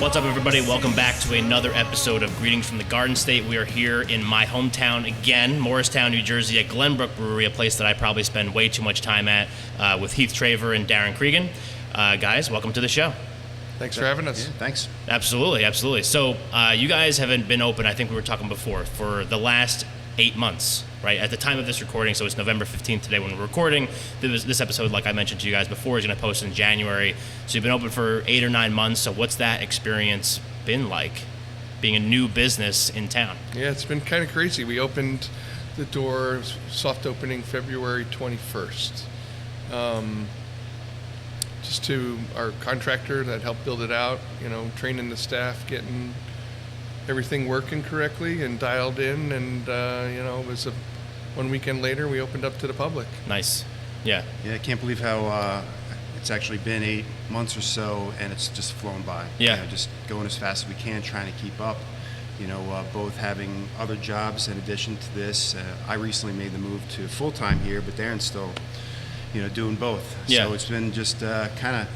What's up, everybody? Welcome back to another episode of Greetings from the Garden State. We are here in my hometown again, Morristown, New Jersey, at Glenbrook Brewery, a place that I probably spend way too much time at with Heath, Traver, and Darren Cregan. Guys, welcome to the show. Thanks for having us. Yeah, thanks. Absolutely, absolutely. So you guys haven't been open, I think we were talking before, for the last 8 months, right? At the time of this recording, so it's November 15th today when we're recording. This episode, like I mentioned to you guys before, is going to post in January. So you've been open for 8 or 9 months. So what's that experience been like, being a new business in town? Yeah, it's been kind of crazy. We opened the door, soft opening February 21st. Just to our contractor that helped build it out, training the staff, getting everything working correctly and dialed in, and it was one weekend later we opened up to the public. Nice. Yeah. Yeah, I can't believe how it's actually been 8 months or so, and it's just flown by. Yeah. Just going as fast as we can, trying to keep up. Both having other jobs in addition to this. I recently made the move to full-time here, but Darren's still, doing both. Yeah. So it's been just kind of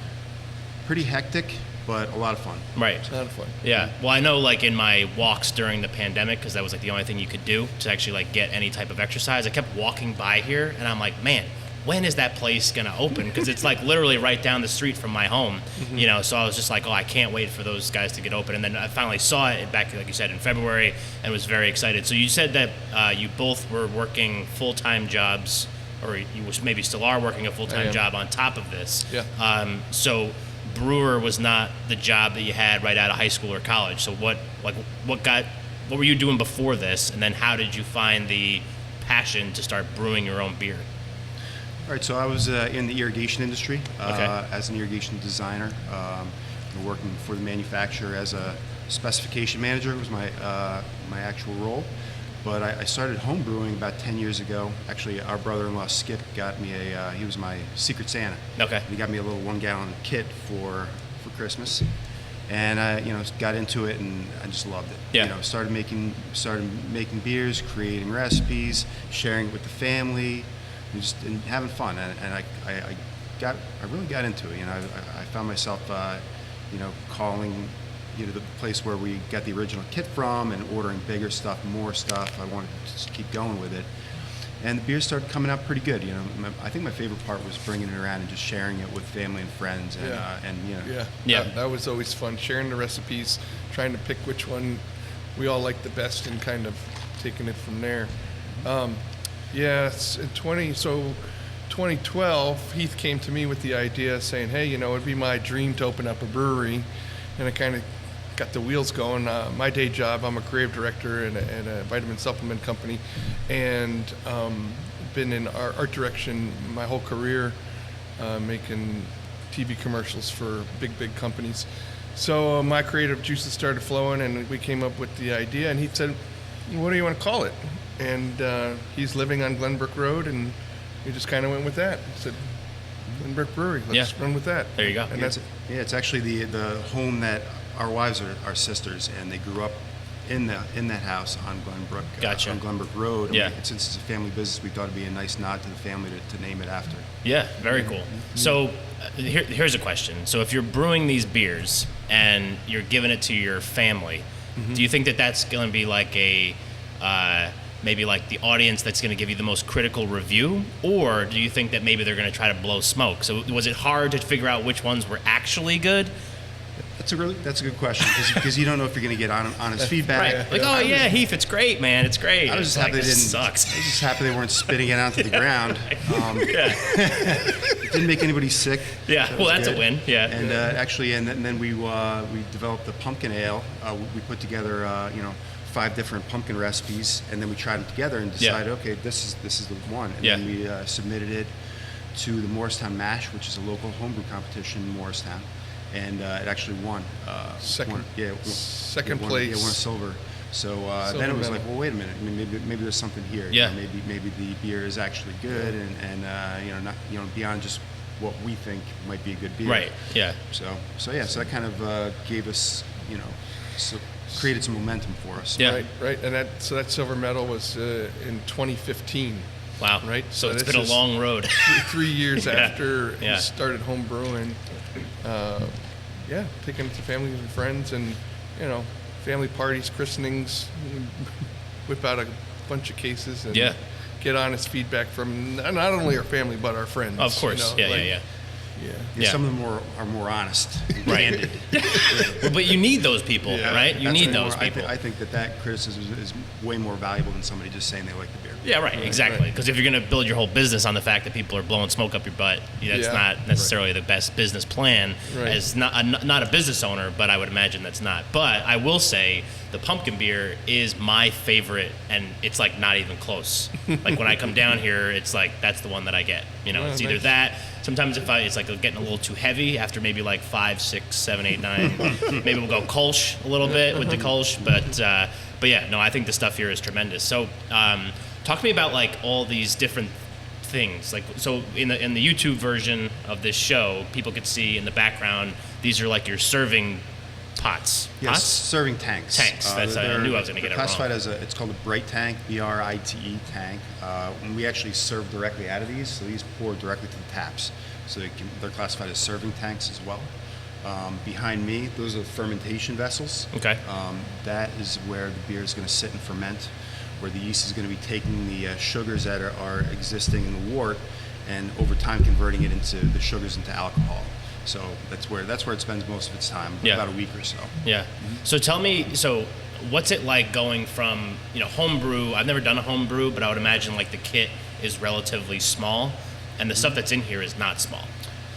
pretty hectic, but a lot of fun. Right. It's a lot of fun. Yeah. Well, I know, like, in my walks during the pandemic, because that was like the only thing you could do to actually like get any type of exercise, I kept walking by here, and I'm like, man, when is that place gonna open? Because it's like literally right down the street from my home. Mm-hmm. So I was just like, oh, I can't wait for those guys to get open. And then I finally saw it back, like you said, in February, and was very excited. So you said that you both were working full-time jobs, or you maybe still are working a full-time job on top of this. Yeah. So brewer was not the job that you had right out of high school or college. So what were you doing before this, and then how did you find the passion to start brewing your own beer? All right, so I was in the irrigation industry Okay. as an irrigation designer, working for the manufacturer as a specification manager was my actual role. But I started home brewing about 10 years ago. Actually, our brother-in-law Skip got me he was my Secret Santa. Okay. He got me a little 1-gallon kit for Christmas, and I got into it, and I just loved it. Yeah. Started making beers, creating recipes, sharing it with the family, and having fun. And I really got into it. I found myself calling the place where we got the original kit from and ordering bigger stuff, more stuff. I wanted to just keep going with it. And the beers started coming out pretty good. I think my favorite part was bringing it around and just sharing it with family and friends. Yeah. That was always fun, sharing the recipes, trying to pick which one we all liked the best, and kind of taking it from there. It's in 2012, Heath came to me with the idea, saying, hey, it'd be my dream to open up a brewery. And I kind of got the wheels going. My day job, I'm a creative director in a vitamin supplement company, and been in art direction my whole career, making TV commercials for big companies. So my creative juices started flowing, and we came up with the idea, and he said, what do you want to call it? And he's living on Glenbrook Road, and we just kind of went with that. He said, Glenbrook Brewery, let's run with that. There you go. And it's actually the home that our wives are sisters, and they grew up in that house on Glenbrook. Gotcha. On Glenbrook Road. Yeah. Since it's a family business, we thought it'd be a nice nod to the family to name it after. Yeah, very cool. So here's a question. So if you're brewing these beers and you're giving it to your family, do you think that that's going to be like maybe like the audience that's going to give you the most critical review, or do you think that maybe they're going to try to blow smoke? So was it hard to figure out which ones were actually good? That's a good question, because you don't know if you're going to get honest feedback. Right. Like, oh yeah, Heath, it's great, man, it's great. I was just happy they didn't. Sucks. I was just happy they weren't spitting it onto the ground. It didn't make anybody sick. Yeah, well, that's good. A win. Yeah. And then we developed the pumpkin ale. We put together 5 different pumpkin recipes, and then we tried them together and decided, okay, this is the one. And then we submitted it to the Morristown Mash, which is a local homebrew competition in Morristown, and it actually won. Second place. It won a silver. So then it was like, well, wait a minute. I mean, maybe there's something here. Yeah. Maybe the beer is actually good, and not beyond just what we think might be a good beer. Right. Yeah. So that kind of gave us, created some momentum for us. Yeah. Right. And that silver medal was in 2015. Wow. Right. So it's been a long road. 3 years after he started home brewing. taking it to family and friends, and family parties, christenings, whip out a bunch of cases and get honest feedback from not only our family but our friends. Of course, yeah. Some of them are more honest, and candid. But you need those people, right? You need those people. I think that criticism is way more valuable than somebody just saying they like the beer. Yeah, right, exactly. Because if you're going to build your whole business on the fact that people are blowing smoke up your butt, that's not necessarily the best business plan. As not a business owner, but I would imagine that's not. But I will say the pumpkin beer is my favorite, and it's like not even close. Like when I come down here, it's like that's the one that I get. It's either that. Sometimes it's like getting a little too heavy after maybe like 5, 6, 7, 8, 9. Maybe we'll go Kolsch a little bit with the Kolsch, but yeah, no, I think the stuff here is tremendous. So talk to me about like all these different things. Like so in the YouTube version of this show, people could see in the background these are like your serving pots. Yes, pots? Serving tanks. Tanks. I knew I was going to get it wrong. Classified as it's called a bright tank, BRITE tank. And we actually serve directly out of these, so these pour directly to the taps. So they're classified as serving tanks as well. Behind me, those are fermentation vessels. Okay. That is where the beer is going to sit and ferment, where the yeast is going to be taking the sugars that are existing in the wort and over time converting it into the sugars into alcohol. So that's where it spends most of its time, about a week or so. Yeah. Mm-hmm. So tell me, what's it like going from, home brew? I've never done a home brew, but I would imagine like the kit is relatively small and the stuff that's in here is not small.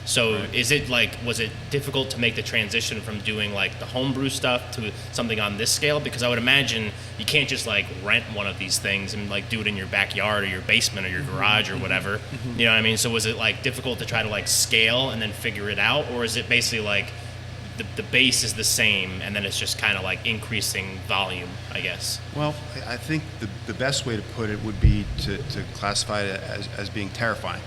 So is it was it difficult to make the transition from doing like the homebrew stuff to something on this scale? Because I would imagine you can't just like rent one of these things and like do it in your backyard or your basement or your garage or whatever. You know what I mean? So was it like difficult to try to like scale and then figure it out? Or is it basically like the base is the same and then it's just kind of like increasing volume, I guess? Well, I think the best way to put it would be to classify it as being terrifying.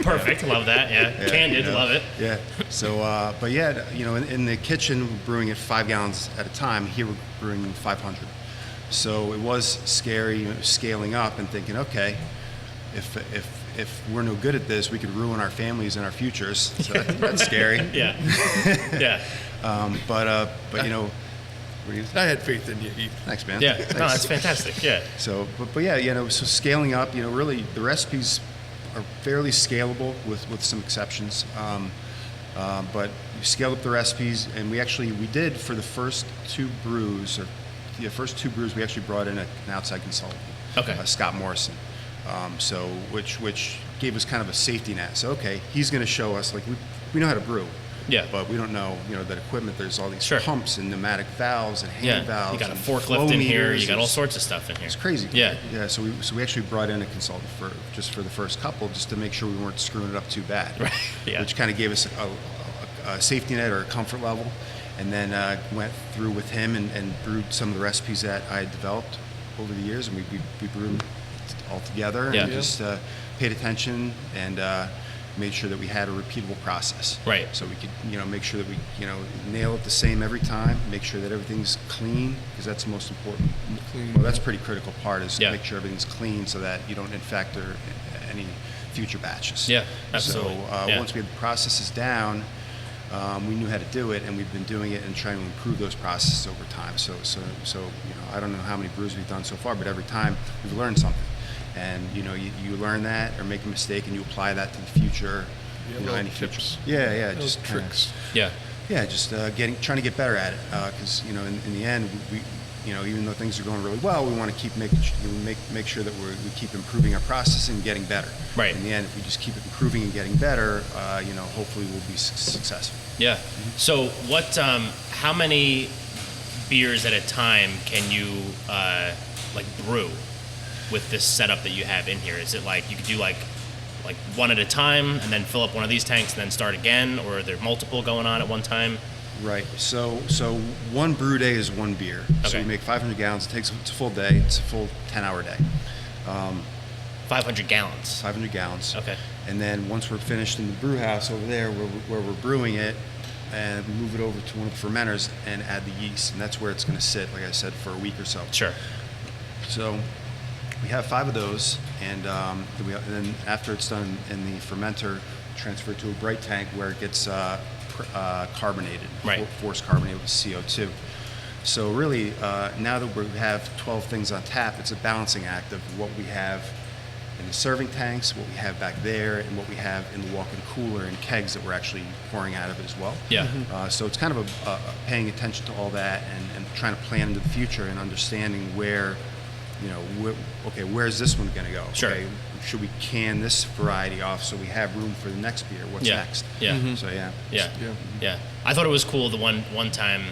Perfect, love that. Yeah, candid, love it. Yeah. So, but yeah, in the kitchen, we're brewing it 5 gallons at a time. Here we're brewing 500. So it was scary scaling up and thinking, okay, if we're no good at this, we could ruin our families and our futures. So that's scary. Yeah. But I had faith in you, Heath. Thanks, man. Yeah, Thanks. no, that's fantastic. Yeah. So, but yeah, so scaling up, really the recipes are fairly scalable with some exceptions. But we scaled up the recipes, and we did for the first 2 brews, we actually brought in an outside consultant, Scott Morrison. Which gave us kind of a safety net. So he's going to show us like we know how to brew. Yeah. But we don't know, that equipment, there's all these pumps and pneumatic valves and hand valves. You got a forklift in here, you got all sorts of stuff in here. It's crazy. Yeah. Yeah, so we actually brought in a consultant for the first couple, just to make sure we weren't screwing it up too bad. Right. Yeah. Which kind of gave us a safety net or a comfort level. And then went through with him and brewed some of the recipes that I had developed over the years, and we brewed all together and just paid attention and made sure that we had a repeatable process. Right. So we could, make sure that we, nail it the same every time, make sure that everything's clean, because that's the most important. Well, that's a pretty critical part, is to make sure everything's clean so that you don't infect any future batches. Yeah, absolutely. So once we had the processes down, we knew how to do it, and we've been doing it and trying to improve those processes over time. So I don't know how many brews we've done so far, but every time we've learned something. And you learn that or make a mistake and you apply that to the future. Any tips. Just tricks. Just trying to get better at it. Because in the end, we even though things are going really well, we want to keep make sure that we keep improving our process and getting better. Right. In the end, if we just keep improving and getting better, hopefully we'll be successful. Yeah. So how many beers at a time can you brew with this setup that you have in here? Is it like you could do like one at a time and then fill up one of these tanks and then start again, or are there multiple going on at one time? Right. So one brew day is one beer. Okay. So we make 500 gallons. It's a full day. It's a full 10-hour day. 500 gallons. 500 gallons. Okay. And then once we're finished in the brew house over there where we're brewing it, and we move it over to one of the fermenters and add the yeast, and that's where it's going to sit, like I said, for a week or so. Sure. So we have 5 of those, and then after it's done in the fermenter, transfer it to a bright tank where it gets carbonated, Right. forced carbonated with CO2. So really, now that we have 12 things on tap, it's a balancing act of what we have in the serving tanks, what we have back there, and what we have in the walk-in cooler and kegs that we're actually pouring out of it as well. Yeah. So it's kind of a paying attention to all that and trying to plan into the future and understanding where, where's this one going to go? Sure. Okay, should we can this variety off so we have room for the next beer? What's next? Yeah. So Yeah. I thought it was cool the one time.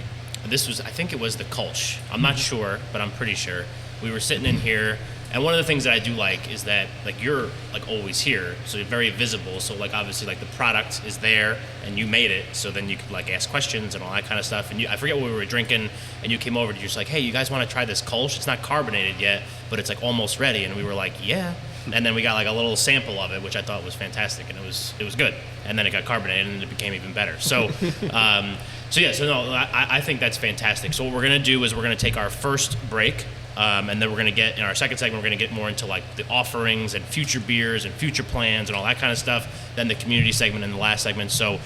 I think it was the Kolsch. I'm not sure, but I'm pretty sure. We were sitting in here, and one of the things that I do like is that like you're like always here, so you're very visible. So like obviously like the product is there and you made it, so then you could like ask questions and all that kind of stuff. And I forget what we were drinking, and you came over and you're just like, hey, you guys want to try this Kolsch? It's not carbonated yet, but it's like almost ready. And we were like, yeah. And then we got like a little sample of it, which I thought was fantastic, and it was good. And then it got carbonated, and it became even better. So, I think that's fantastic. So what we're gonna do is we're gonna take our first break, and then we're gonna get in our second segment. We're gonna get more into like the offerings and future beers and future plans and all that kind of stuff. Then the community segment and the last segment. So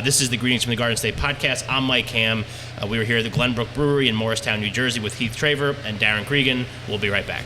this is the Greetings from the Garden State podcast. I'm Mike Ham. We were here at the Glenbrook Brewery in Morristown, New Jersey, with Heath Traver and Darren Cregan. We'll be right back.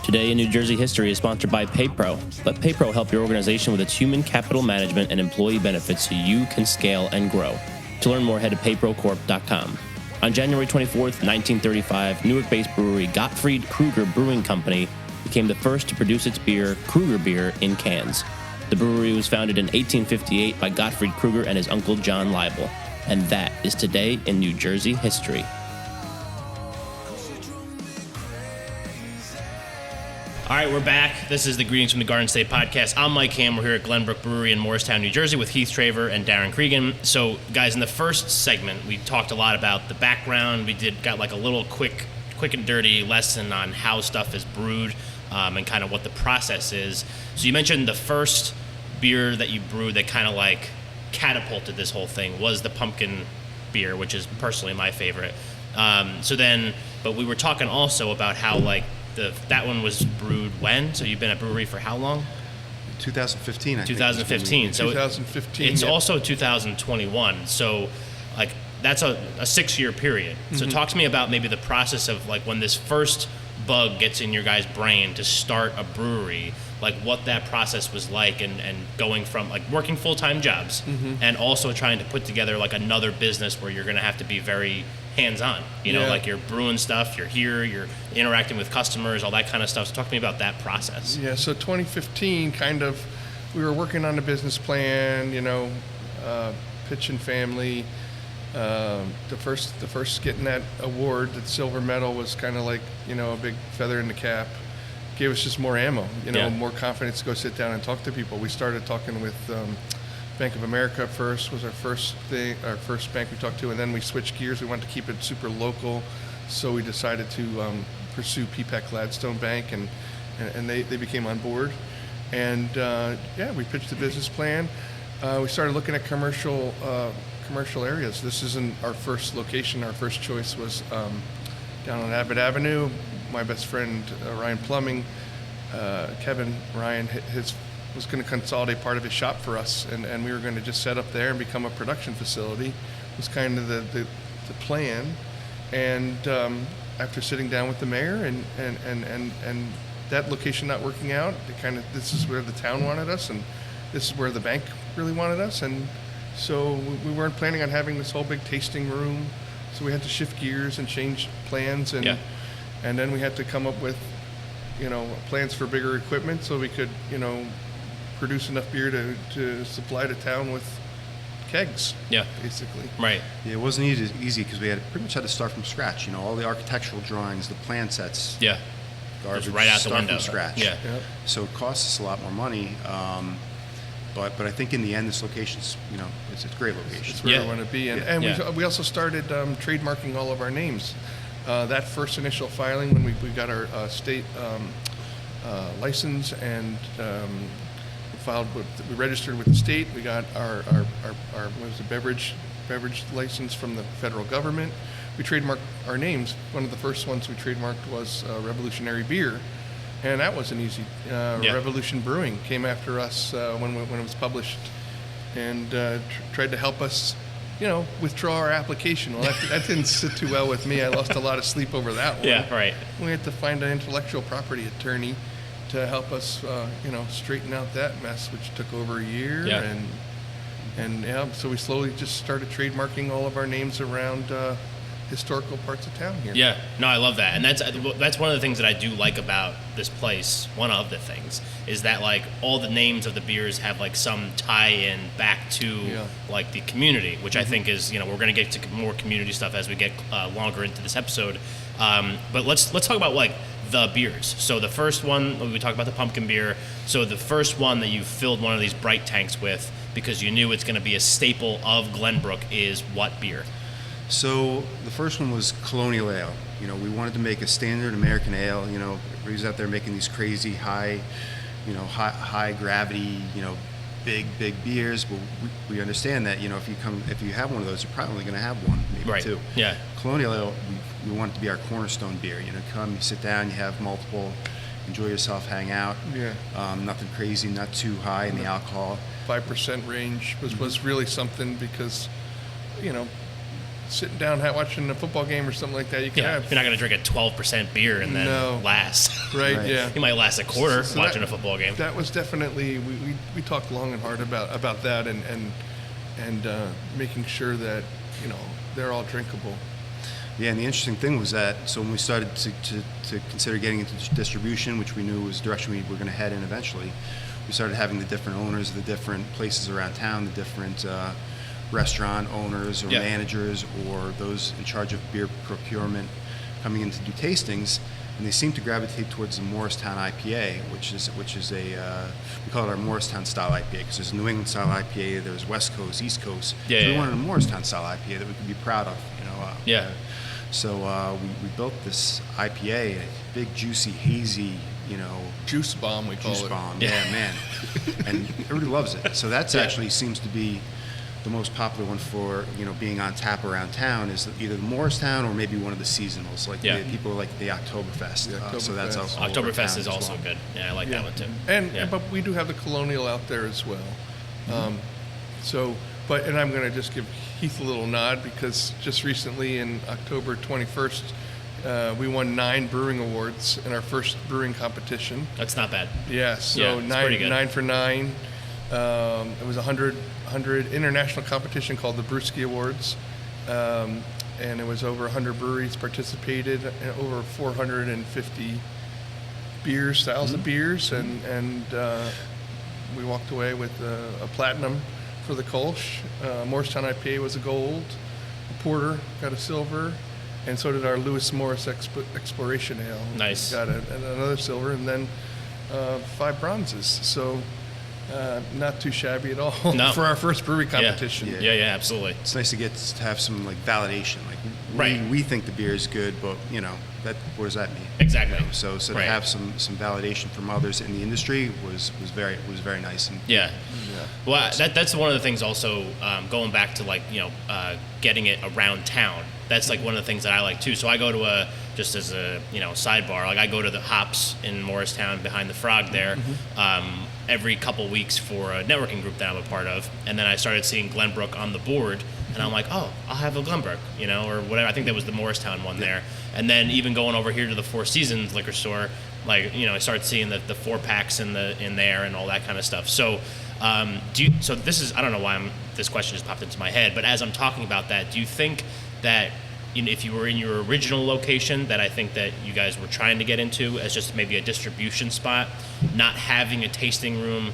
Today in New Jersey History is sponsored by PayPro. Let PayPro help your organization with its human capital management and employee benefits so you can scale and grow. To learn more, head to payprocorp.com. On January 24th, 1935, Newark-based brewery Gottfried Krueger Brewing Company became the first to produce its beer, Krueger Beer, in cans. The brewery was founded in 1858 by Gottfried Krueger and his uncle John Leibel. And that is today in New Jersey history. All right, we're back. This is the Greetings from the Garden State podcast. I'm Mike Ham. We're here at Glenbrook Brewery in Morristown, New Jersey with Heath Traver and Darren Cregan. So, guys, in the first segment, we talked a lot about the background. We got like a little quick and dirty lesson on how stuff is brewed and kind of what the process is. So you mentioned the first beer that you brewed that kind of like catapulted this whole thing was the pumpkin beer, which is personally my favorite. But we were talking also about how like that one was brewed when? So you've been at brewery for how long? 2015, I think. 2015. So 2015. It's also 2021. So like that's a 6-year period. So talk to me about maybe the process of like when this first bug gets in your guys' brain to start a brewery, like what that process was like and going from like working full-time jobs and also trying to put together like another business where you're going to have to be very hands-on, like you're brewing stuff, you're here, you're interacting with customers, all that kind of stuff. So talk to me about that process. Yeah, so 2015 we were working on a business plan, pitching family. The first getting that award, that silver medal, was kind of like, a big feather in the cap. Gave us just more ammo, more confidence to go sit down and talk to people. We started talking with Bank of America first, was our first bank we talked to, and then we switched gears. We wanted to keep it super local, so we decided to pursue PPAC Gladstone Bank, and they became on board. And we pitched the business plan. We started looking at commercial areas. This isn't our first location. Our first choice was down on Abbott Avenue. My best friend, Ryan Plumbing, Kevin Ryan, was going to consolidate part of his shop for us, and we were going to just set up there and become a production facility. Was kind of the plan. And after sitting down with the mayor and that location not working out, this is where the town wanted us, and this is where the bank really wanted us, and so we weren't planning on having this whole big tasting room. So we had to shift gears and change plans, and then we had to come up with, plans for bigger equipment so we could, produce enough beer to supply the town with kegs. Yeah, basically. Right. Yeah, it wasn't easy because we pretty much had to start from scratch. All the architectural drawings, the plan sets. Yeah. Garbage. Just right out the window. From scratch. Yeah. Yep. So it costs us a lot more money. But I think in the end, this location's, it's a great location. It's where we want to be. And we also started trademarking all of our names. That first initial filing, when we got our state license and we registered with the state. We got our beverage license from the federal government. We trademarked our names. One of the first ones we trademarked was Revolutionary Beer. And that wasn't easy. Revolution Brewing came after us when it was published and tried to help us, withdraw our application. Well, that didn't sit too well with me. I lost a lot of sleep over that one. Yeah, right. We had to find an intellectual property attorney to help us, straighten out that mess, which took over a year. Yeah. And so we slowly just started trademarking all of our names around historical parts of town here. Yeah, no, I love that, and that's one of the things that I do like about this place. One of the things is that like all the names of the beers have like some tie-in back to like the community, which I think is we're going to get to more community stuff as we get longer into this episode. But let's talk about like the beers. So the first one we talked about the pumpkin beer. So the first one that you filled one of these bright tanks with because you knew it's going to be a staple of Glenbrook is what beer? So the first one was Colonial Ale. We wanted to make a standard American ale. Everybody's out there making these crazy high gravity, big beers. But we understand that if you have one of those, you're probably going to have one, maybe two. Yeah. Colonial Ale, we want it to be our cornerstone beer. Come, you sit down, you have multiple, enjoy yourself, hang out. Yeah. Nothing crazy, not too high in the alcohol. 5% range was really something because, sitting down watching a football game or something like that, you can have. You're not going to drink a 12% beer and then last. Right. Yeah. You might last a quarter So watching a football game. That was definitely we talked long and hard about that and making sure that they're all drinkable. Yeah, and the interesting thing was that so when we started to consider getting into distribution, which we knew was the direction we were going to head in eventually, we started having the different owners of the different places around town, the different restaurant owners or managers or those in charge of beer procurement coming in to do tastings, and they seem to gravitate towards the Morristown IPA, which is a we call it our Morristown style IPA because there's a New England style IPA, there's West Coast, East Coast. So we wanted a Morristown style IPA that we could be proud of. So we built this IPA, a big, juicy, hazy, juice bomb we call it. Juice bomb, yeah, man, and everybody loves it. So that's actually seems to be the most popular one for being on tap around town is either Morristown or maybe one of the seasonals, like people like the Oktoberfest. So that's also Oktoberfest is also good. Yeah, I like that one too. But we do have the Colonial out there as well. And I'm going to just give Heath a little nod because just recently in October 21st, we won 9 brewing awards in our first brewing competition. That's not bad. Yeah, so 9 for 9. It was 100 international competition called the Brewski Awards, and it was over 100 breweries participated, and over 450 styles of beers, and we walked away with a platinum for the Kolsch. Morristown IPA was a gold. The Porter got a silver, and so did our Lewis Morris Exploration Ale. Nice. Got another silver, and then 5 bronzes. So. Not too shabby at all for our first brewery competition. Yeah, absolutely. It's nice to have some validation. We think the beer is good, but what does that mean? Exactly. So to have some validation from others in the industry was very nice. And, Well, that's one of the things also going back to getting it around town. That's one of the things that I like too. So I go to just as a sidebar, I go to the Hops in Morristown behind the Frog there. Every couple weeks for a networking group that I'm a part of, and then I started seeing Glenbrook on the board, and I'm like, oh, I'll have a Glenbrook, or whatever. I think that was the Morristown one there. And then even going over here to the Four Seasons liquor store, I started seeing the 4-packs in there and all that kind of stuff. So, so this is, I don't know why this question just popped into my head, but as I'm talking about that, do you think that if you were in your original location that I think that you guys were trying to get into as just maybe a distribution spot, not having a tasting room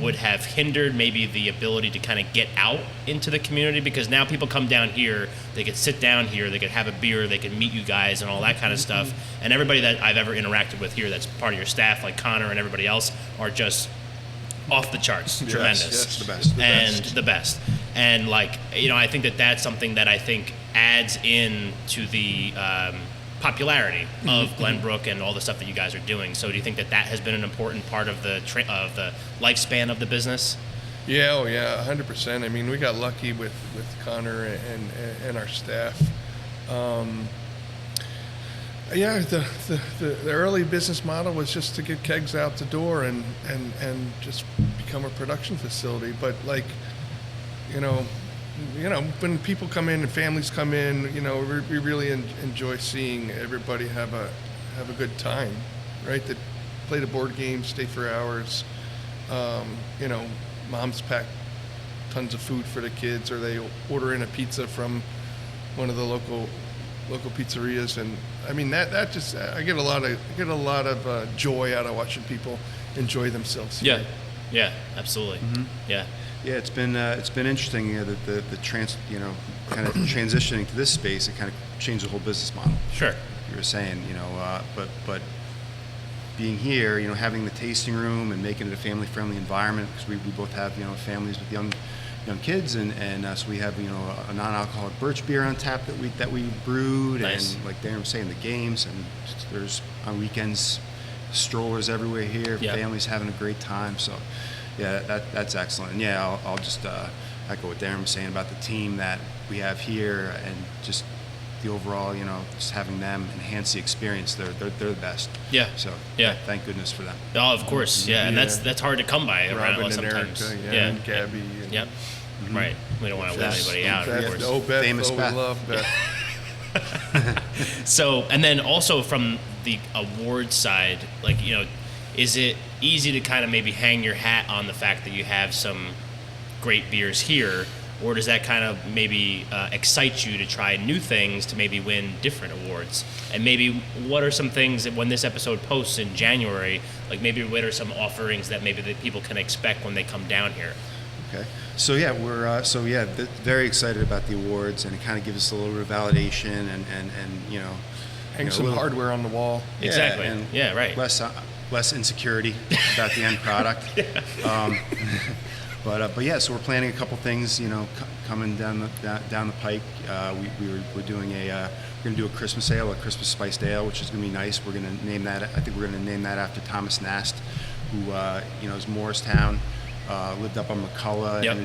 would have hindered maybe the ability to kind of get out into the community? Because now people come down here, they could sit down here, they could have a beer, they could meet you guys and all that kind of stuff. And everybody that I've ever interacted with here that's part of your staff, like Connor and everybody else, are just off the charts, tremendous. Yes, the best. And I think that that's something that I think adds in to the popularity of Glenbrook and all the stuff that you guys are doing. So do you think that has been an important part of the lifespan of the business? Yeah, 100%. I mean, we got lucky with Connor and our staff. Yeah, the early business model was just to get kegs out the door and just become a production facility. But like, you know, when people come in and families come in, we really enjoy seeing everybody have a good time, right? That play the board games, stay for hours. Moms pack tons of food for the kids, or they order in a pizza from one of the local pizzerias, and I mean that just I get a lot of joy out of watching people enjoy themselves here. Yeah, absolutely. Yeah, it's been interesting the kind of transitioning to this space. It kind of changed the whole business model. Sure. You were saying, but being here, having the tasting room and making it a family-friendly environment, because we both have families with young kids, and so we have a non-alcoholic birch beer on tap that we brewed. Nice. And like Darren was saying, the games, and there's on weekends strollers everywhere here. Yeah. Families having a great time. So yeah, that's excellent. And yeah, I'll just echo what Darren was saying about the team that we have here, and just the overall, just having them enhance the experience. They're the best. Yeah. So yeah, thank goodness for them. Oh, of course. Yeah, and that's hard to come by around Robin and sometimes. Erica, and Gabby. And Yep. Right. We don't want to leave anybody out, of course. Beth, Famous we Beth. love Beth. So, and then also from the award side, like, is it easy to kind of maybe hang your hat on the fact that you have some great beers here, or does that kind of maybe excite you to try new things to maybe win different awards? And maybe what are some things that when this episode posts in January, like maybe what are some offerings that maybe that people can expect when they come down here? Okay. So yeah, we're very excited about the awards, and it kind of gives us a little bit of validation and Hang some hardware on the wall. Exactly. And right. Less insecurity about the end product. But yeah, so we're planning a couple things, coming down the pike. We're doing we're going to do a Christmas ale, a Christmas spiced ale, which is going to be nice. We're going to name that. I think we're going to name that after Thomas Nast, who is Morristown, lived up on McCullough, Yep.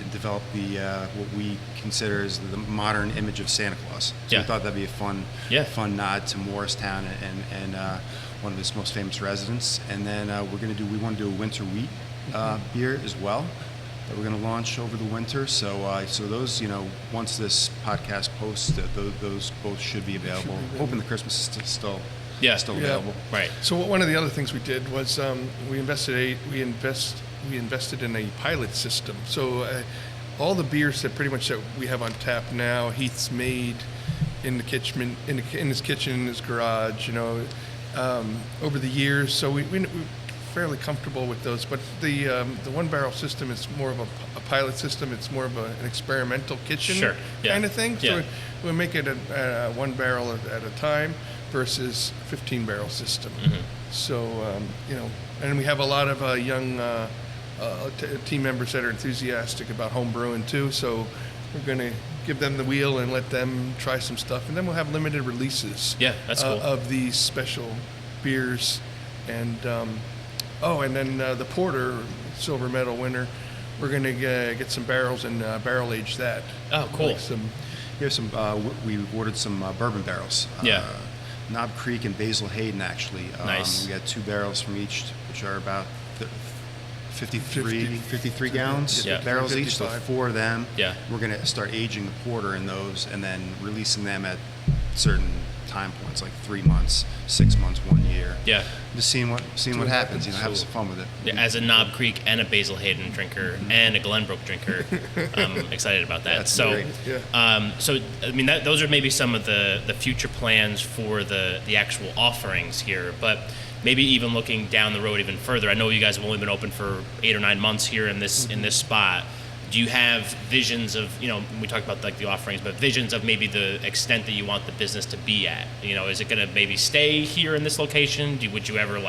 and developed what we consider as the modern image of Santa Claus. So we thought that'd be a fun nod to Morristown and one of its most famous residents. And then we want to do a winter wheat beer as well that we're going to launch over the winter. So those, once this podcast posts, those both should be available. Hoping the Christmas is still available. Right. So one of the other things we did was we invested in a pilot system. So all the beers that we have on tap now, Heath's made in the kitchen, in his kitchen, in his garage. Over the years, so we're fairly comfortable with those. But the one barrel system is more of a pilot system. It's more of an experimental kitchen kind of thing. So we make it a one barrel at a time versus 15 barrel system. So and we have a lot of young team members that are enthusiastic about home brewing too. So we're going to give them the wheel and let them try some stuff, and then we'll have limited releases. Yeah, that's cool. Of these special beers, and and then the porter, silver medal winner. We're going to get some barrels and barrel age that. Oh, cool. Here's some. We ordered some bourbon barrels. Knob Creek and Basil Hayden, actually. Nice. We got 2 barrels from each, which are about 53 gallons barrels 55. each, so 4 of them. Yeah. We're going to start aging the porter in those, and then releasing them at certain time points, like 3 months, 6 months, 1 year. Yeah. Just seeing what happens. Have some fun with it. Yeah, as a Knob Creek and a Basil Hayden drinker and a Glenbrook drinker, I'm excited about that. That's so, great. So I mean, those are maybe some of the future plans for the actual offerings here, but maybe even looking down the road even further. I know you guys have only been open for 8 or 9 months here in this spot. Do you have visions of, we talked about like the offerings, but visions of maybe the extent that you want the business to be at? Is it going to maybe stay here in this location? Would you ever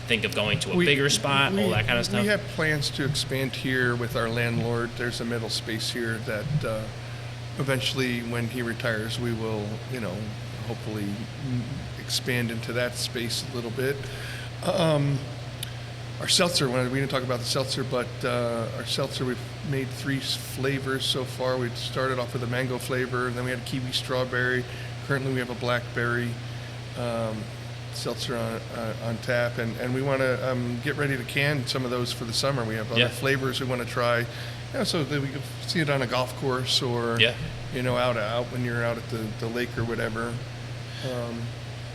think of going to a bigger spot, all that kind of stuff? We have plans to expand here with our landlord. There's a middle space here that eventually, when he retires, we will, hopefully expand into that space a little bit. Our seltzer, we didn't talk about the seltzer, but our seltzer, we've made 3 flavors so far. We started off with a mango flavor, and then we had a kiwi strawberry. Currently we have a blackberry. seltzer on tap, and we want to get ready to can some of those for the summer. We have other flavors we want to try, so that we can see it on a golf course or out when you're out at the lake or whatever.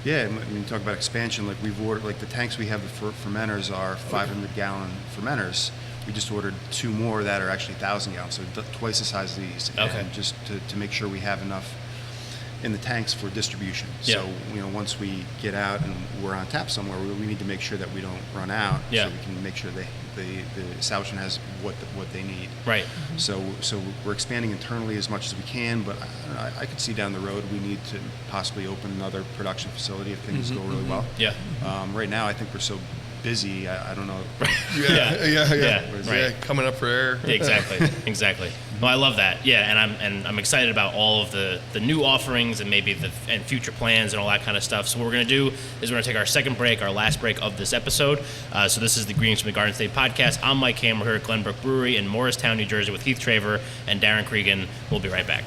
When you talk about expansion, like we've ordered, like the tanks we have for fermenters are 500-gallon fermenters. We just ordered 2 more that are actually 1,000 gallons, so twice the size of these. Okay. And just to make sure we have enough in the tanks for distribution. Yeah. So, once we get out and we're on tap somewhere, we need to make sure that we don't run out. Yeah. So we can make sure the establishment has what they need. Right. So we're expanding internally as much as we can, but I could see down the road we need to possibly open another production facility if things go really well. Yeah. Right now, I think we're so busy. I don't know. Right. Coming up for air. Exactly. Well, I love that. Yeah, and I'm excited about all of the new offerings and maybe and future plans and all that kind of stuff. So what we're going to do is we're going to take our second break, our last break of this episode. So this is the Greetings from the Garden State podcast. I'm Mike Ham. We're here at Glenbrook Brewery in Morristown, New Jersey with Heath, Traver, and Darren Cregan. We'll be right back.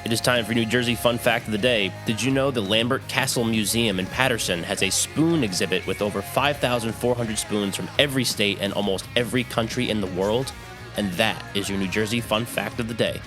It is time for New Jersey Fun Fact of the Day. Did you know the Lambert Castle Museum in Paterson has a spoon exhibit with over 5,400 spoons from every state and almost every country in the world? And that is your New Jersey Fun Fact of the Day.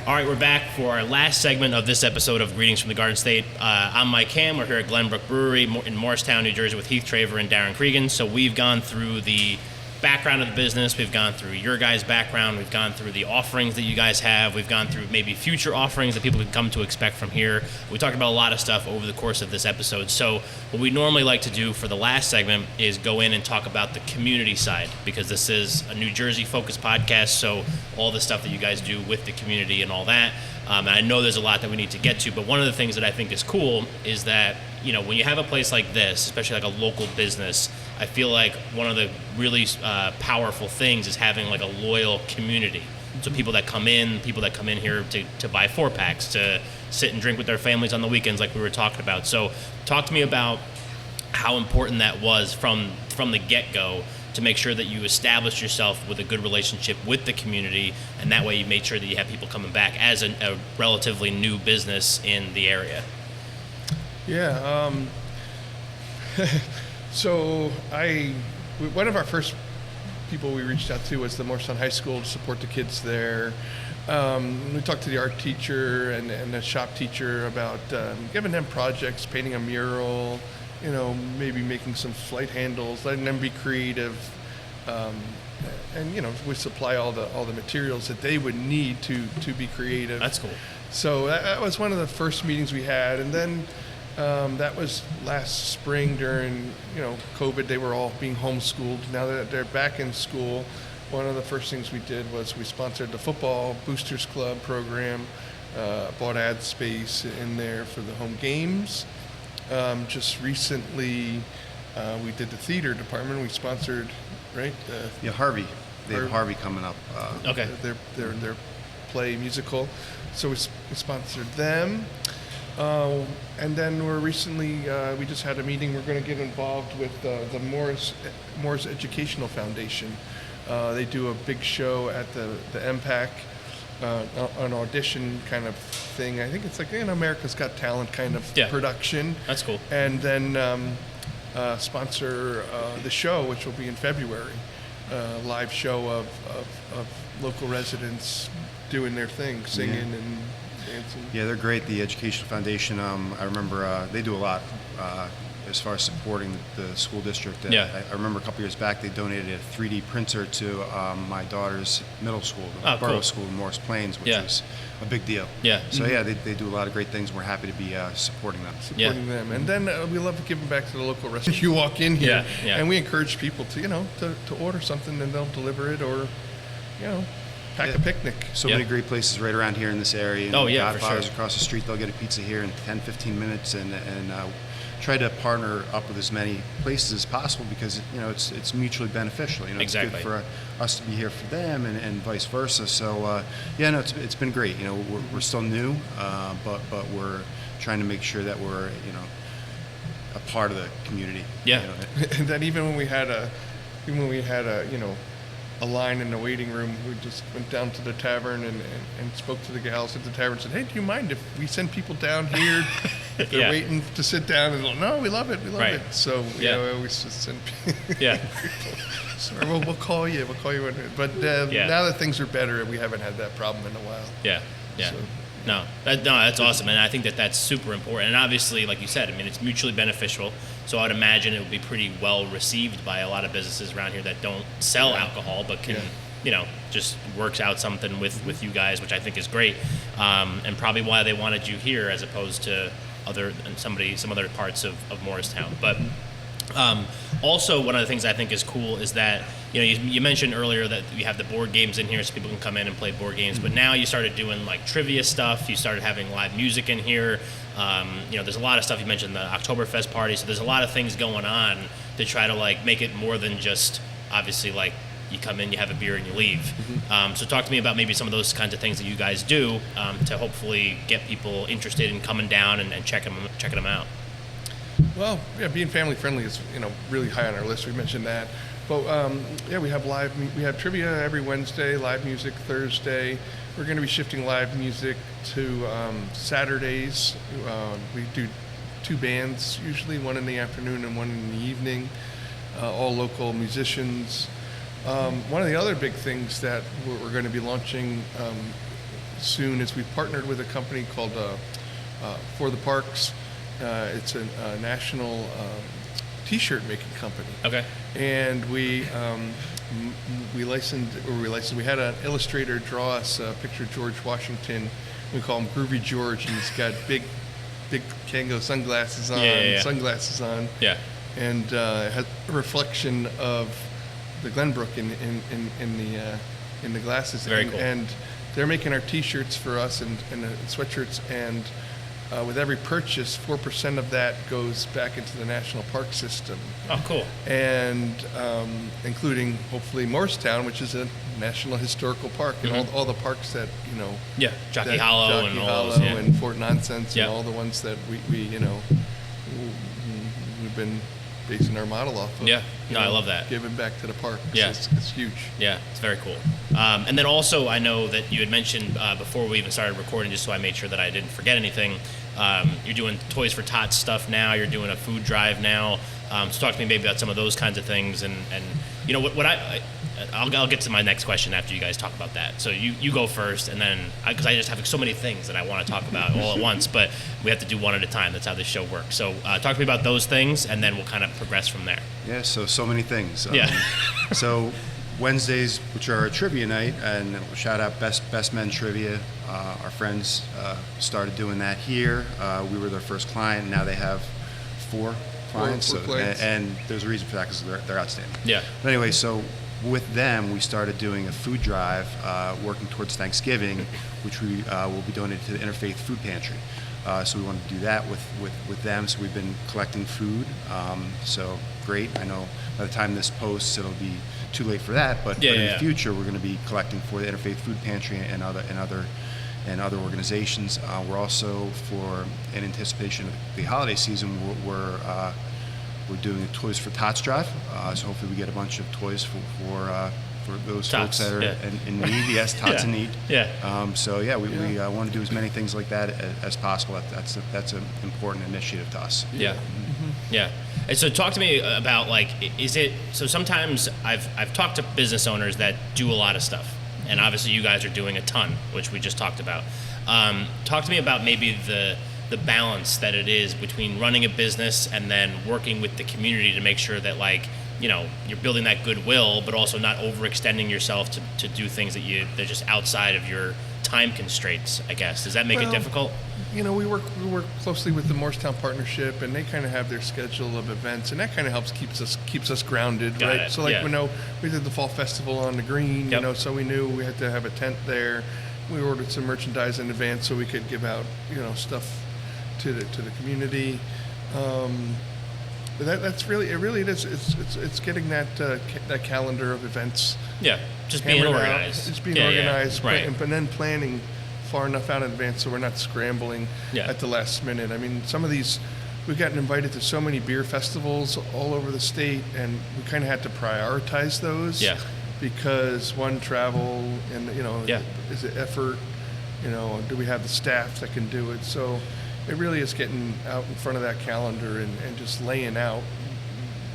All right, we're back for our last segment of this episode of Greetings from the Garden State. I'm Mike Ham. We're here at Glenbrook Brewery in Morristown, New Jersey with Heath, Traver, and Darren Cregan. So we've gone through the background of the business. We've gone through your guys' background. We've gone through the offerings that you guys have. We've gone through maybe future offerings that people can come to expect from here. We talked about a lot of stuff over the course of this episode. So what we normally like to do for the last segment is go in and talk about the community side, because this is a New Jersey focused podcast. So all the stuff that you guys do with the community and all that. And I know there's a lot that we need to get to, but one of the things that I think is cool is that, when you have a place like this, especially like a local business, I feel like one of the really powerful things is having like a loyal community. So people that come in here to buy 4-packs, to sit and drink with their families on the weekends like we were talking about. So talk to me about how important that was from the get-go to make sure that you established yourself with a good relationship with the community, and that way you made sure that you have people coming back as a relatively new business in the area. Yeah. So one of our first people we reached out to was the Morristown High School to support the kids there. We talked to the art teacher and the shop teacher about giving them projects, painting a mural, maybe making some flight handles, letting them be creative. And we supply all the materials that they would need to be creative. That's cool. So that was one of the first meetings we had, and then that was last spring during COVID. They were all being homeschooled. Now that they're back in school, one of the first things we did was we sponsored the football boosters club program, bought ad space in there for the home games. Just recently, we did the theater department. We sponsored, right? Harvey. They have Harvey coming up. Okay. Their play musical. So we sponsored them. And then we just had a meeting. We're going to get involved with the Moore's Educational Foundation. They do a big show at the MPAC, an audition kind of thing. I think it's like America's Got Talent kind of production. That's cool. And then sponsor the show, which will be in February. Live show of local residents doing their thing, singing and dancing. Yeah, they're great. The Educational Foundation, I remember they do a lot as far as supporting the school district. I remember a couple years back they donated a 3D printer to my daughter's middle school, the borough school in Morris Plains, which was a big deal. Yeah. So they do a lot of great things, and we're happy to be supporting them. Them. And then we love giving back to the local restaurant. You walk in here, and we encourage people to order something, and they'll deliver it, or pack a picnic. So many great places right around here in this area. for Godfather's sure. across the street. They'll get a pizza here in 10, 15 minutes, and try to partner up with as many places as possible, because it's mutually beneficial. Exactly. It's good for us to be here for them, and vice versa. So it's been great. We're still new, but we're trying to make sure that we're a part of the community. And then even when we had a a line in the waiting room. We just went down to the tavern and spoke to the gals at the tavern and said, hey, do you mind if we send people down here? If they're waiting to sit down, and they'll, no, we love it, we love it. So, we always just send people. Sorry, we'll call you. We'll call you. But now that things are better, we haven't had that problem in a while. Yeah. So, No, that's awesome, and I think that that's super important. And obviously, like you said, I mean, it's mutually beneficial. So I would imagine it would be pretty well received by a lot of businesses around here that don't sell alcohol, but can, just works out something with you guys, which I think is great, and probably why they wanted you here as opposed to some other parts of Morristown. But also, one of the things I think is cool is that you mentioned earlier that you have the board games in here so people can come in and play board games, but now you started doing like trivia stuff. You started having live music in here. There's a lot of stuff. You mentioned the Oktoberfest party, so there's a lot of things going on to try to like make it more than just obviously like you come in, you have a beer, and you leave. So talk to me about maybe some of those kinds of things that you guys do to hopefully get people interested in coming down and checking them out. Well, being family friendly is really high on our list. We mentioned that, but we have trivia every Wednesday, live music Thursday. We're going to be shifting live music to Saturdays. We do 2 bands usually, one in the afternoon and one in the evening. All local musicians. One of the other big things that we're going to be launching soon is we've partnered with a company called For the Parks. It's a national T-shirt making company. Okay. And we had an illustrator draw us a picture of George Washington. We call him Groovy George, and he's got big Kango sunglasses on. Yeah. And has a reflection of the Glenbrook in the glasses. Very cool. And they're making our T-shirts for us and the sweatshirts, and with every purchase, 4% of that goes back into the national park system. Oh, cool. And including, hopefully, Morristown, which is a national historical park, and all the parks that, Jockey Hollow and all those, and Fort Nonsense, and all the ones that we've been basing our model off of. I love that. Giving back to the park. Yeah. It's huge. Yeah, it's very cool. And then also, I know that you had mentioned before we even started recording, just so I made sure that I didn't forget anything, you're doing Toys for Tots stuff now, you're doing a food drive now. So talk to me maybe about some of those kinds of things. And what I'll get to my next question after you guys talk about that. So you go first, and then, because I just have so many things that I want to talk about all at once, but we have to do one at a time. That's how this show works. So talk to me about those things, and then we'll kind of progress from there. Yeah, so many things. So Wednesdays, which are a trivia night, and shout out Best Men Trivia. Our friends started doing that here. We were their first client. Now they have 4 clients. Four clients. And there's a reason for that, because they're outstanding. Yeah. But anyway, so with them, we started doing a food drive, working towards Thanksgiving, which we will be donating to the Interfaith Food Pantry. So we wanted to do that with them. So we've been collecting food. So great. I know by the time this posts, it'll be too late for that. But in the future, we're going to be collecting for the Interfaith Food Pantry and other organizations. We're also, in anticipation of the holiday season, we're doing a Toys for Tots drive. So hopefully we get a bunch of toys for those Tots, folks that are in need. Yes, tots in need. We want to do as many things like that as possible. That's an important initiative to us. Yeah. Mm-hmm. Yeah. And so talk to me about, like, so sometimes I've talked to business owners that do a lot of stuff, and obviously you guys are doing a ton, which we just talked about. Talk to me about maybe the balance that it is between running a business and then working with the community to make sure that, like, you're building that goodwill, but also not overextending yourself to do things they're just outside of your time constraints, I guess. Does that make it difficult? We work closely with the Morristown Partnership, and they kind of have their schedule of events, and that kind of helps keeps us grounded, Got right? it. So we did the Fall Festival on the Green, so we knew we had to have a tent there. We ordered some merchandise in advance so we could give out, stuff to the community. But that's really it is. It's getting that calendar of events. Yeah, just being organized. It's being organized, right? But then planning far enough out in advance so we're not scrambling at the last minute. I mean, some of these, we've gotten invited to so many beer festivals all over the state, and we kind of had to prioritize those. Yeah. because one, travel, and Yeah. is it effort? Do we have the staff that can do it? So it really is getting out in front of that calendar and just laying out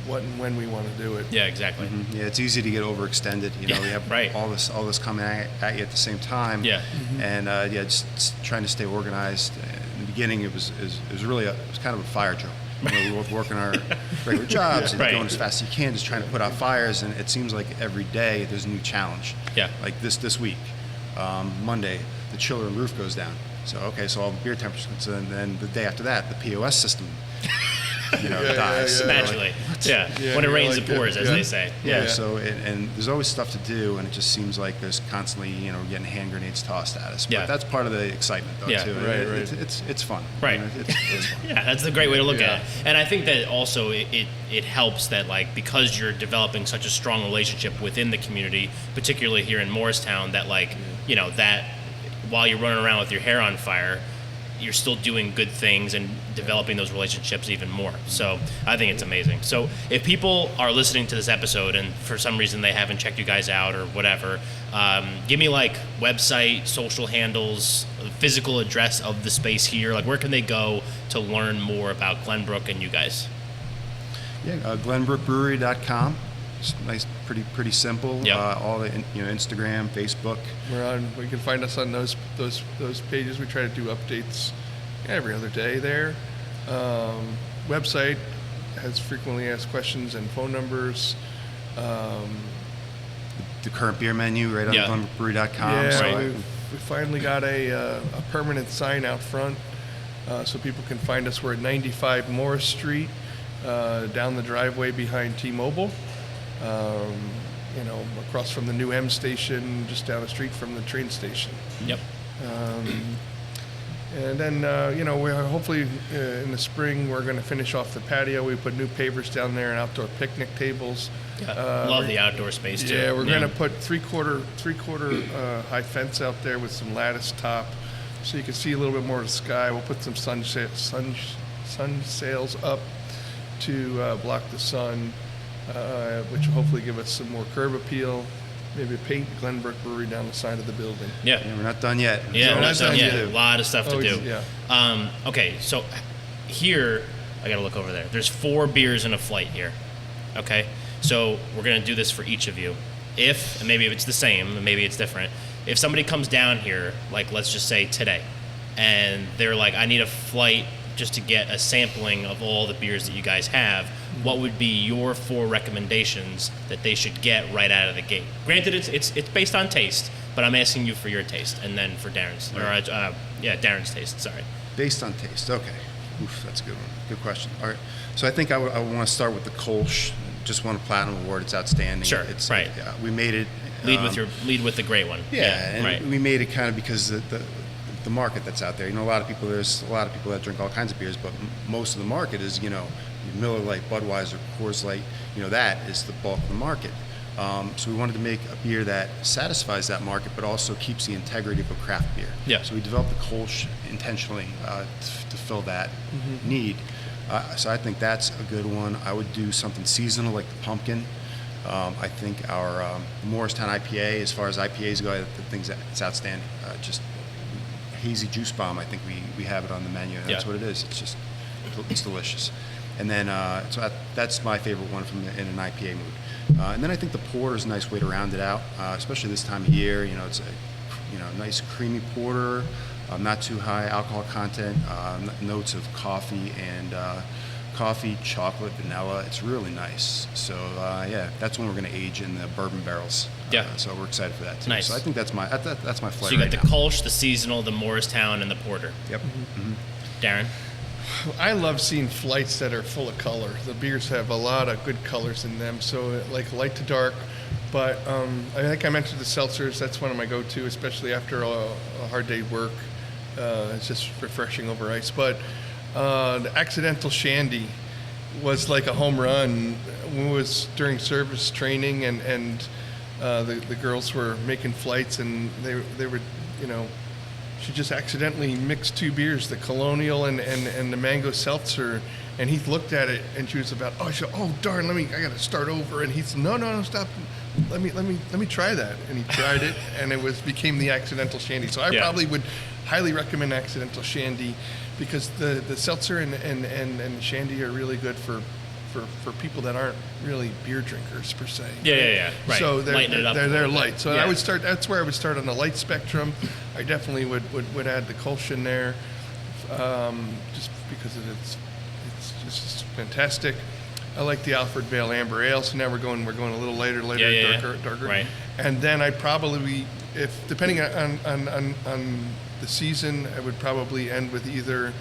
what and when we want to do it. Yeah, exactly. Yeah, it's easy to get overextended. We have right. all this coming at you at the same time. Yeah. And just trying to stay organized. In the beginning, it was really it was kind of a fire drill. We were both working our regular jobs and Right. going as fast as you can, just trying to put out fires. And it seems like every day there's a new challenge. Yeah. Like this week, Monday, the chiller and roof goes down. So all the beer temperatures, and then the day after that, the POS system dies. yeah. Naturally. Yeah, When it rains, like it pours, as yeah. they say. Yeah. So and there's always stuff to do, and it just seems like there's constantly getting hand grenades tossed at us. But Yeah. that's part of the excitement, though, Yeah. too. Right. It's fun. Right. It's fun. Yeah, that's a great way to look Yeah. at it. And I think that also it helps that, like, because you're developing such a strong relationship within the community, particularly here in Morristown, that, like, that while you're running around with your hair on fire, you're still doing good things and developing those relationships even more. So I think it's amazing. So if people are listening to this episode and for some reason they haven't checked you guys out or whatever, give me like website, social handles, physical address of the space here. Like, where can they go to learn more about Glenbrook and you guys? Yeah, glenbrookbrewery.com. It's nice, pretty simple. Yep. All the Instagram, Facebook. We can find us on those pages. We try to do updates every other day there. Website has frequently asked questions and phone numbers. The current beer menu right on Yeah. glenbrookbrewery.com. Yeah, So we finally got a permanent sign out front, so people can find us. We're at 95 Morris Street, down the driveway behind T-Mobile. Across from the new M station, just down the street from the train station. Yep. And then, we're hopefully in the spring we're going to finish off the patio. We put new pavers down there and outdoor picnic tables. Love the outdoor space too. Yeah, we're going to put three-quarter high fence out there with some lattice top, so you can see a little bit more of the sky. We'll put some sun sails up to block the sun, which will hopefully give us some more curb appeal. Maybe paint Glenbrook Brewery down the side of the building. Yeah. we're not done yet. Yeah, we're not done yet. to A do. lot of stuff to do. Yeah. Okay, so here, I gotta look over there. There's 4 beers in a flight here. Okay, so we're gonna do this for each of you. And maybe if it's the same, and maybe it's different. If somebody comes down here, like let's just say today, and they're like, I need a flight just to get a sampling of all the beers that you guys have, what would be your 4 recommendations that they should get right out of the gate? Granted, it's based on taste, but I'm asking you for your taste, and then for Darren's, Darren's taste. Sorry. Based on taste, okay. Oof, that's a good one. Good question. All right. So I think I want to start with the Kolsch. Just won a platinum award. It's outstanding. Sure. It's right. We made it. Lead with the great one. Yeah, and right. we made it kind of because the market that's out there. There's a lot of people that drink all kinds of beers, but most of the market is Miller Lite, Budweiser, Coors Light. That is the bulk of the market. So we wanted to make a beer that satisfies that market, but also keeps the integrity of a craft beer. Yeah. So we developed the Kolsch intentionally to fill that need. So I think that's a good one. I would do something seasonal like the pumpkin. I think our Morristown IPA, as far as IPAs go, I think it's outstanding. Just hazy juice bomb. I think we have it on the menu. And that's what it is. It's delicious. And then so that's my favorite one in an IPA mood. And then I think the porter is a nice way to round it out, especially this time of year. It's a nice creamy porter, not too high alcohol content, notes of coffee and chocolate, vanilla. It's really nice. So that's when we're going to age in the bourbon barrels. Yeah. So we're excited for that too. Nice. So I think that's my flavor. So you got right the now. Kolsch, the seasonal, the Morristown, and the porter. Yep. Mm-hmm. Darren. I love seeing flights that are full of color. The beers have a lot of good colors in them, so like light to dark. But I think I mentioned the seltzers. That's one of my go-to, especially after a hard day work. It's just refreshing over ice. But the Accidental Shandy was like a home run. It was during service training, and the girls were making flights, and they were, she just accidentally mixed 2 beers, the Colonial and the Mango Seltzer, And Heath looked at it, and she was about, oh, she said, oh, darn, I got to start over. And he said, no, stop. Let me try that. And he tried it, and it became the Accidental Shandy. So I probably would highly recommend Accidental Shandy, because the seltzer and shandy are really good for people that aren't really beer drinkers per se. Yeah. Right. So Lighten it up they're light. So yeah. I would start. That's where I would start on the light spectrum. I definitely would add the Kolsch in there, just because it's just fantastic. I like the Alfred Vale Amber Ale. So now we're going a little later, darker. Right. And then I'd probably, if depending on the season, I would probably end with either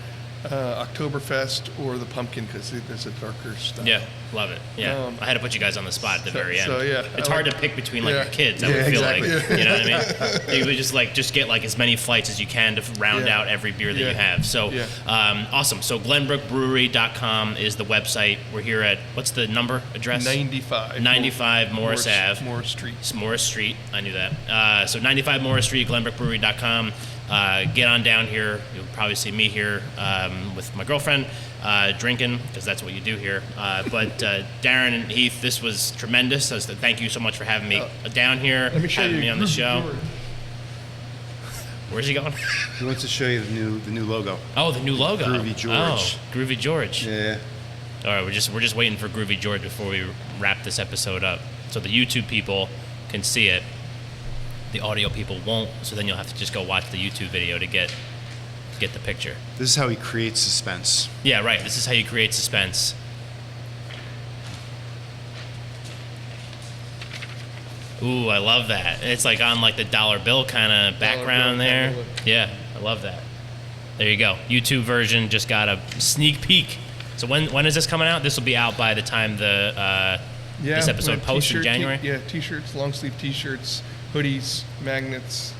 Oktoberfest or the pumpkin, because there's a darker stuff. Yeah, love it. Yeah, I had to put you guys on the spot at the very end. So yeah, it's hard to pick between your kids. I would feel like, you know what I mean. You would just get like as many flights as you can to round out every beer that you have. So awesome. So GlenbrookBrewery.com is the website. We're here at, what's the number address? 95 Morris Ave. Morris Street. I knew that. So 95 Morris Street, GlenbrookBrewery.com. Get on down here. You'll probably see me here with my girlfriend drinking, because that's what you do here. But Darren and Heath, this was tremendous. Thank you so much for having me down here, having me on the show. Where's he going? He wants to show you the new logo. Oh, the new logo. Groovy George. Oh, Groovy George. Yeah. All right, we're just waiting for Groovy George before we wrap this episode up, so the YouTube people can see it. The audio people won't, so then you'll have to just go watch the YouTube video to get the picture. This is how he creates suspense. Yeah, right. This is how you create suspense. Ooh, I love that. It's like on like the dollar bill kind of background there. Yeah, I love that. There you go. YouTube version just got a sneak peek. So when is this coming out? This will be out by the time this episode posts in January? T-shirts, long sleeve T-shirts, hoodies, magnets,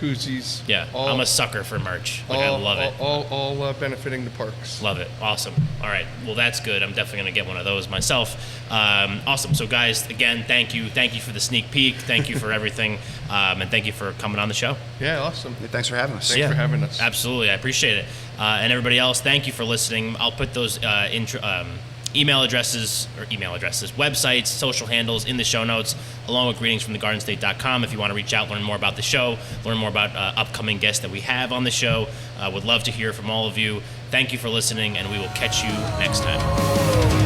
koozies. Yeah, I'm a sucker for merch. I love it. All benefiting the parks. Love it. Awesome. All right. Well, that's good. I'm definitely going to get one of those myself. Awesome. So, guys, again, thank you. Thank you for the sneak peek. Thank you for everything. And thank you for coming on the show. Yeah, awesome. Yeah, thanks for having us. Thanks for having us. Absolutely. I appreciate it. And everybody else, thank you for listening. I'll put those email addresses, websites, social handles in the show notes, along with greetingsfromthegardenstate.com if you want to reach out, learn more about the show, learn more about upcoming guests that we have on the show. Would love to hear from all of you. Thank you for listening, and we will catch you next time.